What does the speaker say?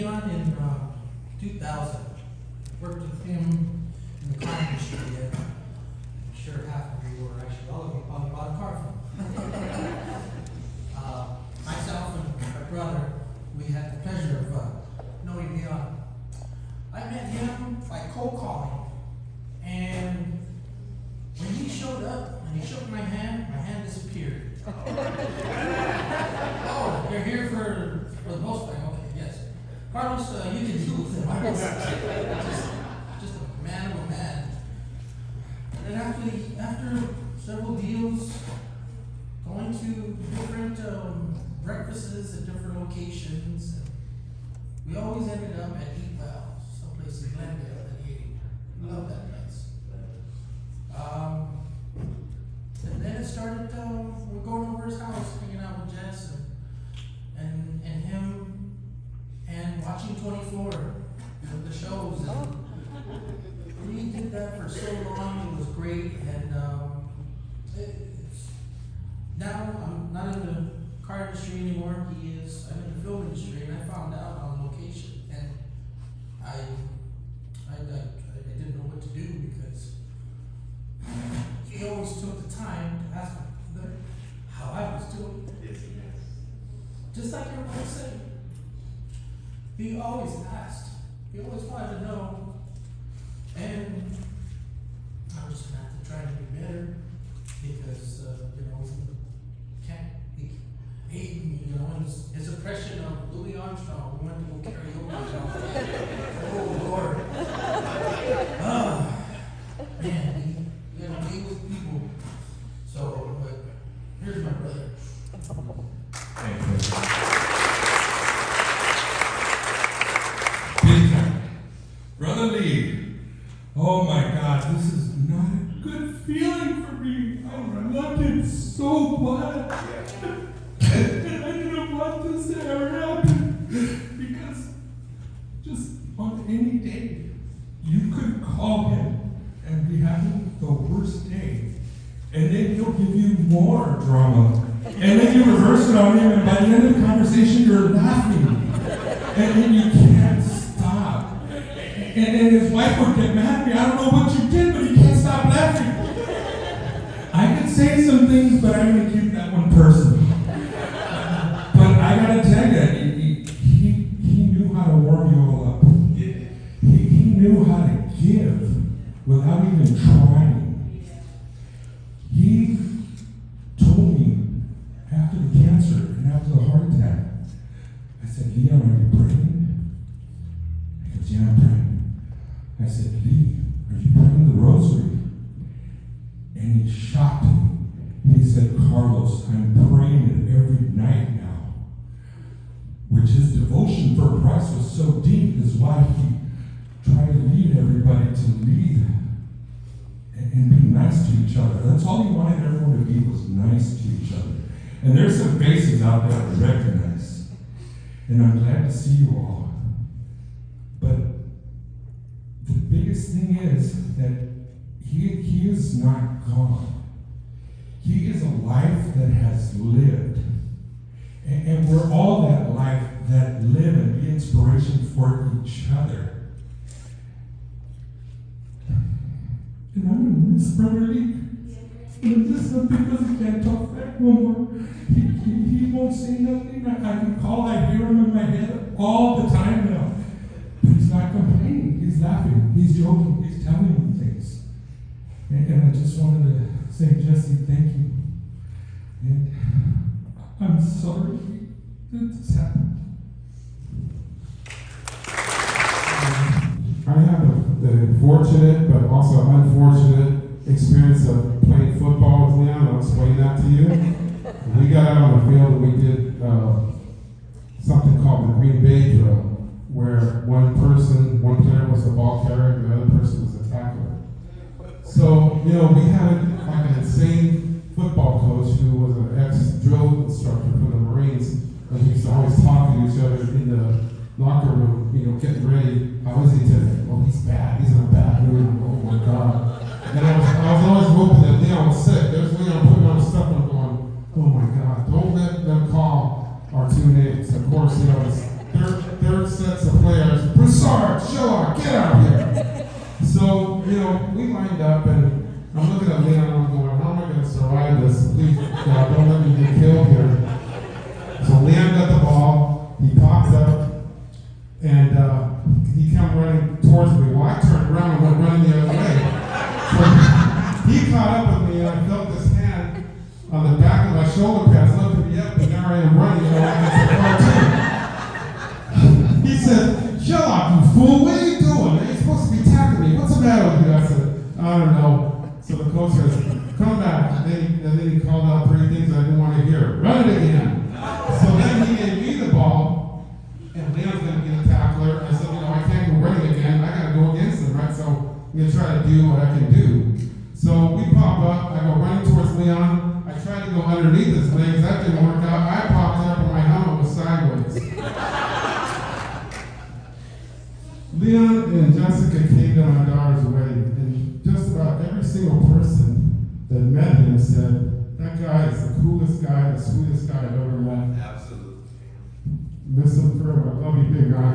Leon in 2000. Worked with him in the car industry. I'm sure half of you, or actually all of you, probably bought a car from him. Myself and my brother, we had the pleasure of knowing Leon. I met him by cold calling, and when he showed up and he shook my hand disappeared. Oh, you're here for the most part. Okay, yes. Carlos, you can deal with him. I was just a man of a man. And then after several deals, going to different breakfasts at different locations, we always ended up at Eat Well, someplace in Glendale that he ate. We love that place. And then it started, we're going over his house, hanging out with Jess and him, and watching 24, the shows. And we did that for so long. It was great. And now I'm not in the car industry anymore. He is. I'm in the film industry, and I found out on location, and I didn't know what to do because he always took the time to ask me how I was doing. Yes, yes. Just like everybody said. He always asked. He always wanted to know. And I'm just gonna have to try to be better because his impression of Louis Armstrong. We went to go karaoke. Oh Lord. Man, you gotta be with people. So, but here's my brother. Thank you. Big time. Brother Lee, oh my God, this is not a good feeling for me. I loved it so much. And I didn't want this to ever happen. Because just on any day, you could call him and be having the worst day. And then he'll give you more drama. And then you reverse it on him, and by the end of the conversation, you're laughing. And then you can't stop. And his wife would get mad at me. I don't know what you did, but he can't stop laughing. I could say some things, but I'm going to keep that one personal. But I got to tell you, he knew how to warm you all up. He knew how to give without even trying. He told me after the cancer and after the heart attack, I said, Leon, are you praying? He goes, yeah, I'm praying. I said, Lee, are you praying the rosary? And he shocked me. He said, Carlos, I'm praying it every night now. Which his devotion for Christ was so deep is why he tried to lead everybody to lead and be nice to each other. That's all he wanted everyone to be, was nice to each other. And there's some faces out there I recognize. And I'm glad to see you all. But the biggest thing is that he is not gone. He is a life that has lived. And we're all that life that live and be inspiration for each other. And I'm going to miss Brother Lee. And this is because he can't talk back no more. He won't say nothing. I can call, I hear him in my head all the time now. But he's not complaining. He's laughing. He's joking. He's telling me things. And I just wanted to say, Jesse, thank you. And I'm sorry that this happened. I have the fortunate but also unfortunate experience of playing football with Leon. I'll explain that to you. We got out on the field and we did something called the Green Bay drill, where one player was the ball carrier, and the other person was the tackler. So, we had like an insane football coach who was an ex-drill instructor for the Marines, and we used to always talk to each other in the locker room, getting ready. How is he today? Oh, he's bad. He's in a bad mood. Oh my God. And I was always hoping that Leon was sick. There's Leon putting on stuff and I'm going, oh my God, don't let them call our two names. Of course, it's third sets of survive this. Please, God, don't let me get killed here. So Leon got the ball, he pops up, and he came running towards me. Well, I turned around and went running the other way. So he caught up with me, and I felt this hand on the back of my shoulder pads lifting me up, and now I am running like it's a cartoon. He said, "Shut up, you fool, what are you doing? You're supposed to be tackling me. What's the matter with you?" I said, "I don't know." So the coach says, "Come back." And then he called out 3 things I didn't want to hear. "Run it again." So then he gave me the ball, and Leon's going to be the tackler. I said, I can't go running again. I got to go against him, right? So I'm going to try to do what I can do. So we pop up. I go running towards Leon. I tried to go underneath his legs. That didn't work out. I popped up, and my helmet was sideways. Leon and Jessica came to my daughter's wedding, and just about every single person that met him said, "That guy is the coolest guy, the sweetest guy I've ever met." Absolutely. Miss him forever. I love you, big guy.